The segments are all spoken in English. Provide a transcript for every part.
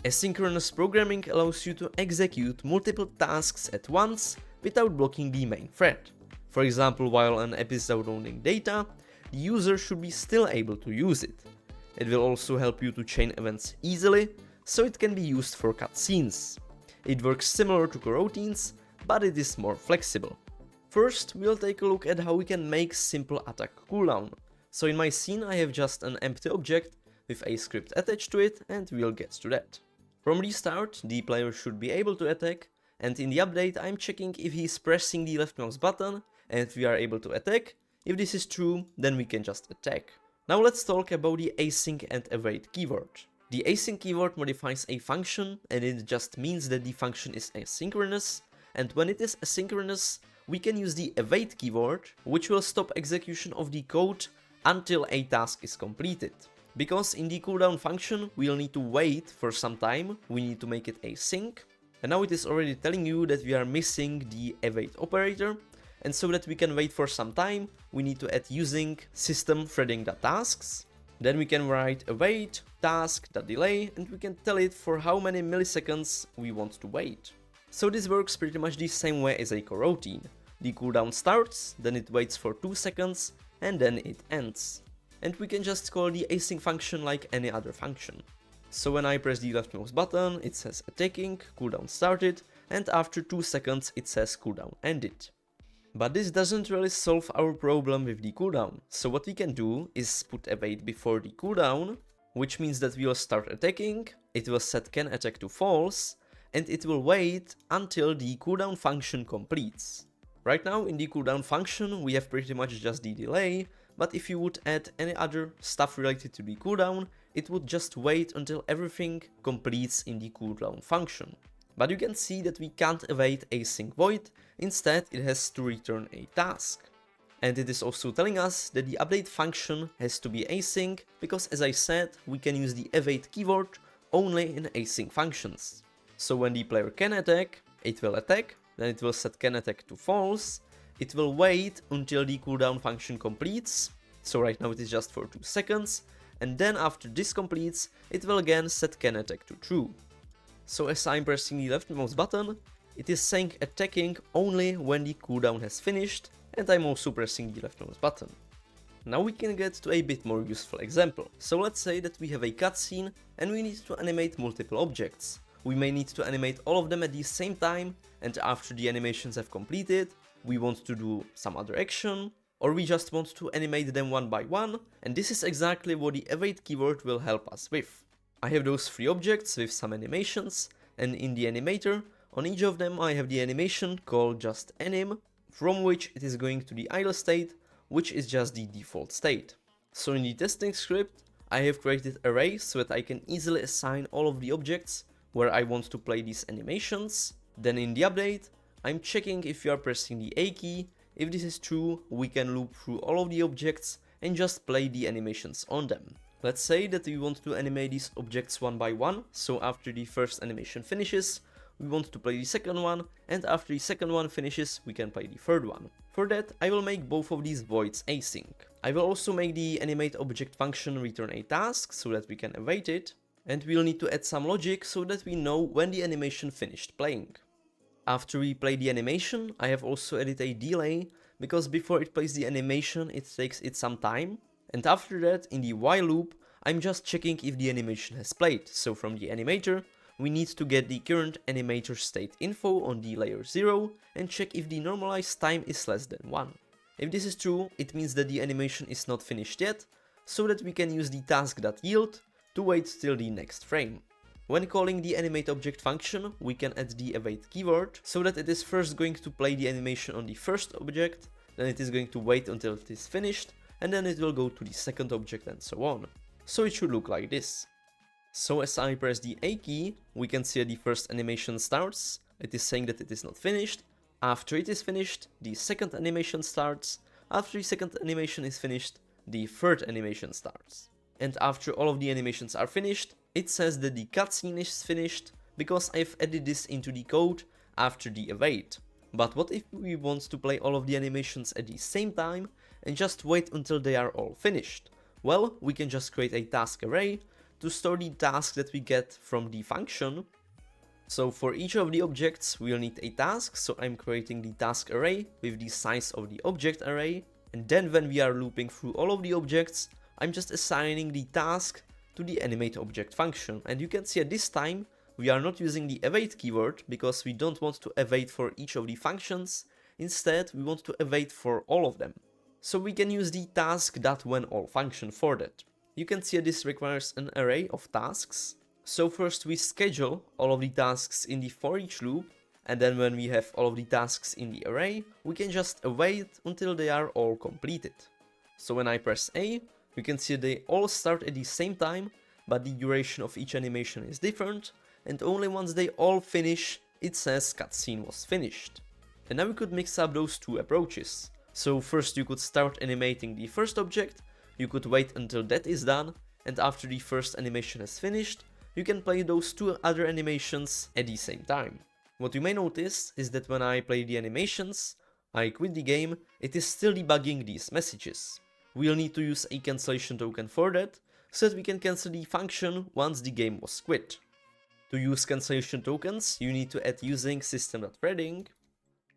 Asynchronous programming allows you to execute multiple tasks at once without blocking the main thread. For example, while an app is downloading data, the user should be still able to use it. It will also help you to chain events easily, so it can be used for cutscenes. It works similar to coroutines, but it is more flexible. First, we'll take a look at how we can make simple attack cooldown. So in my scene I have just an empty object with a script attached to it, and we'll get to that. From the start, the player should be able to attack, and in the update I'm checking if he's pressing the left mouse button and we are able to attack. If this is true, then we can just attack. Now let's talk about the async and await keyword. The async keyword modifies a function, and it just means that the function is asynchronous, and when it is asynchronous, we can use the await keyword, which will stop execution of the code until a task is completed. Because in the cooldown function we'll need to wait for some time, we need to make it async, and now it is already telling you that we are missing the await operator, and so that we can wait for some time, we need to add using system_threading.tasks. Then we can write await task.delay, and we can tell it for how many milliseconds we want to wait. So this works pretty much the same way as a coroutine. The cooldown starts, then it waits for 2 seconds, and then it ends. And we can just call the async function like any other function. So when I press the left mouse button, it says attacking, cooldown started, and after 2 seconds it says cooldown ended. But this doesn't really solve our problem with the cooldown, so what we can do is put await before the cooldown, which means that we will start attacking, it will set canAttack to false, and it will wait until the cooldown function completes. Right now in the cooldown function we have pretty much just the delay, but if you would add any other stuff related to the cooldown, it would just wait until everything completes in the cooldown function. But you can see that we can't await async void, instead it has to return a task. And it is also telling us that the update function has to be async, because as I said, we can use the await keyword only in async functions. So when the player can attack, it will attack, then it will set canAttack to false, it will wait until the cooldown function completes, so right now it is just for 2 seconds, and then after this completes, it will again set canAttack to true. So as I'm pressing the left mouse button, it is saying attacking only when the cooldown has finished, and I'm also pressing the left mouse button. Now we can get to a bit more useful example. So let's say that we have a cutscene and we need to animate multiple objects. We may need to animate all of them at the same time, and after the animations have completed, we want to do some other action, or we just want to animate them one by one, and this is exactly what the await keyword will help us with. I have those 3 objects with some animations, and in the animator, on each of them I have the animation called just anim, from which it is going to the idle state, which is just the default state. So in the testing script, I have created arrays so that I can easily assign all of the objects where I want to play these animations. Then in the update, I'm checking if you are pressing the A key. If this is true, we can loop through all of the objects and just play the animations on them. Let's say that we want to animate these objects one by one, so after the first animation finishes, we want to play the second one, and after the second one finishes, we can play the third one. For that, I will make both of these voids async. I will also make the animate object function return a task so that we can await it, and we'll need to add some logic so that we know when the animation finished playing. After we play the animation, I have also added a delay, because before it plays the animation it takes it some time, and after that in the while loop I'm just checking if the animation has played, so from the animator we need to get the current animator state info on the layer 0 and check if the normalized time is less than 1. If this is true, it means that the animation is not finished yet, so that we can use the task.yield to wait till the next frame. When calling the animate object function, we can add the await keyword, so that it is first going to play the animation on the first object, then it is going to wait until it is finished, and then it will go to the second object and so on. So it should look like this. So as I press the A key, we can see that the first animation starts, it is saying that it is not finished. After it is finished, the second animation starts. After the second animation is finished, the third animation starts. And after all of the animations are finished, it says that the cutscene is finished, because I've added this into the code after the await. But what if we want to play all of the animations at the same time and just wait until they are all finished? Well, we can just create a task array, to store the task that we get from the function. So for each of the objects, we'll need a task, so I'm creating the task array with the size of the object array, and then when we are looping through all of the objects, I'm just assigning the task to the animate object function. And you can see at this time, we are not using the await keyword because we don't want to await for each of the functions. Instead, we want to await for all of them. So we can use the task.whenAll function for that. You can see this requires an array of tasks. So first we schedule all of the tasks in the for each loop, and then when we have all of the tasks in the array, we can just await until they are all completed. So when I press A, you can see they all start at the same time, but the duration of each animation is different, and only once they all finish, it says cutscene was finished. And now we could mix up those two approaches. So first you could start animating the first object, you could wait until that is done, and after the first animation is finished, you can play those two other animations at the same time. What you may notice is that when I play the animations, I quit the game, it is still debugging these messages. We'll need to use a cancellation token for that, so that we can cancel the function once the game was quit. To use cancellation tokens, you need to add using system.threading.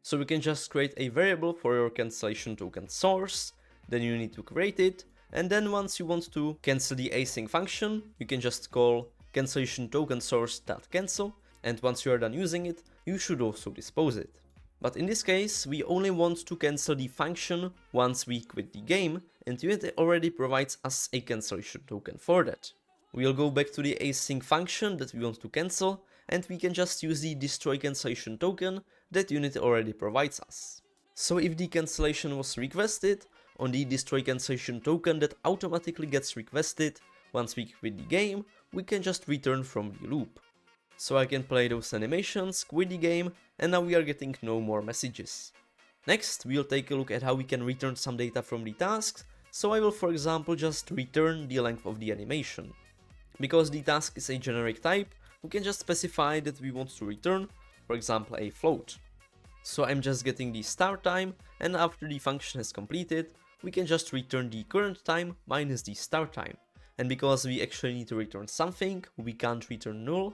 So we can just create a variable for your cancellation token source, then you need to create it, and then once you want to cancel the async function, you can just call cancellation token source.cancel, and once you are done using it, you should also dispose it. But in this case, we only want to cancel the function once we quit the game, and Unity already provides us a cancellation token for that. We'll go back to the async function that we want to cancel, and we can just use the destroy cancellation token that Unity already provides us. So if the cancellation was requested, on the destroy cancellation token that automatically gets requested once we quit the game, we can just return from the loop. So I can play those animations, quit the game, and now we are getting no more messages. Next, we'll take a look at how we can return some data from the tasks, so I will for example just return the length of the animation. Because the task is a generic type, we can just specify that we want to return, for example, a float. So I'm just getting the start time, and after the function is completed, we can just return the current time minus the start time. And because we actually need to return something, we can't return null,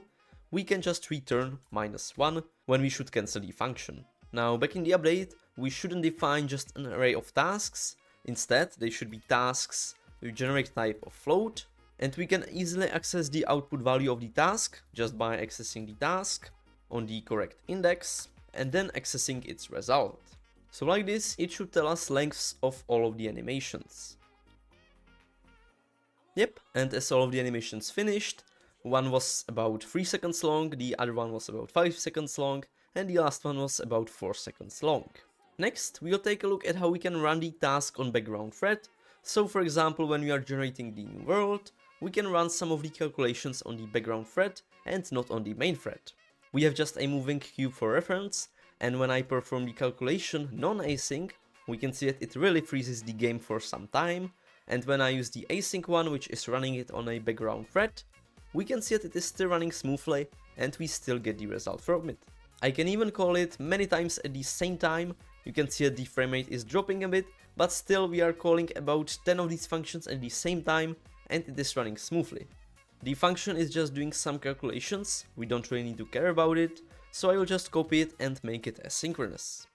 we can just return -1 when we should cancel the function. Now back in the update, we shouldn't define just an array of tasks, instead they should be tasks with generic type of float, and we can easily access the output value of the task just by accessing the task on the correct index and then accessing its result. So like this, it should tell us lengths of all of the animations. Yep, and as all of the animations finished, one was about 3 seconds long, the other one was about 5 seconds long, and the last one was about 4 seconds long. Next, we'll take a look at how we can run the task on background thread. So for example, when we are generating the new world, we can run some of the calculations on the background thread and not on the main thread. We have just a moving cube for reference, and when I perform the calculation non-async, we can see that it really freezes the game for some time, and when I use the async one, which is running it on a background thread, we can see that it is still running smoothly and we still get the result from it. I can even call it many times at the same time. You can see that the frame rate is dropping a bit, but still we are calling about 10 of these functions at the same time and it is running smoothly. The function is just doing some calculations, we don't really need to care about it, so I will just copy it and make it asynchronous.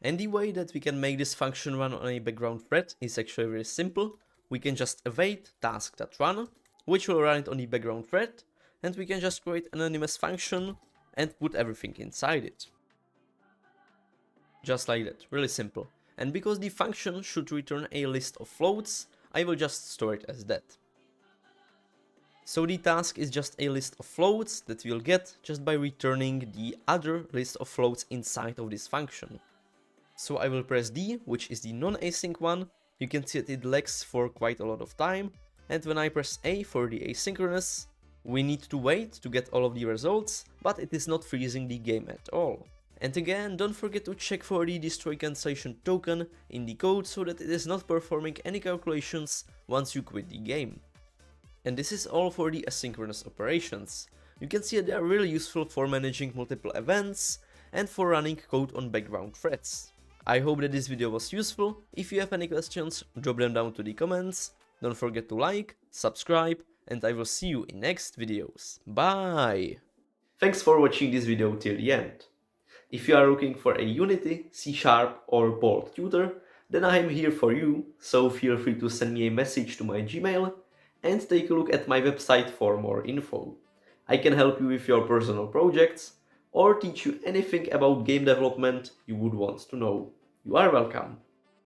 And the way that we can make this function run on a background thread is actually very simple. We can just await task.run, which will run it on the background thread, and we can just create an anonymous function and put everything inside it. Just like that, really simple. And because the function should return a list of floats, I will just store it as that. So the task is just a list of floats that we'll get just by returning the other list of floats inside of this function. So I will press D, which is the non-async one. You can see that it lags for quite a lot of time. And when I press A for the asynchronous, we need to wait to get all of the results, but it is not freezing the game at all. And again, don't forget to check for the destroy cancellation token in the code so that it is not performing any calculations once you quit the game. And this is all for the asynchronous operations. You can see that they are really useful for managing multiple events and for running code on background threads. I hope that this video was useful. If you have any questions, drop them down to the comments. Don't forget to like, subscribe, and I will see you in next videos. Bye! Thanks for watching this video till the end. If you are looking for a Unity, C# or Bolt tutor, then I am here for you, so feel free to send me a message to my Gmail and take a look at my website for more info. I can help you with your personal projects or teach you anything about game development you would want to know. You are welcome.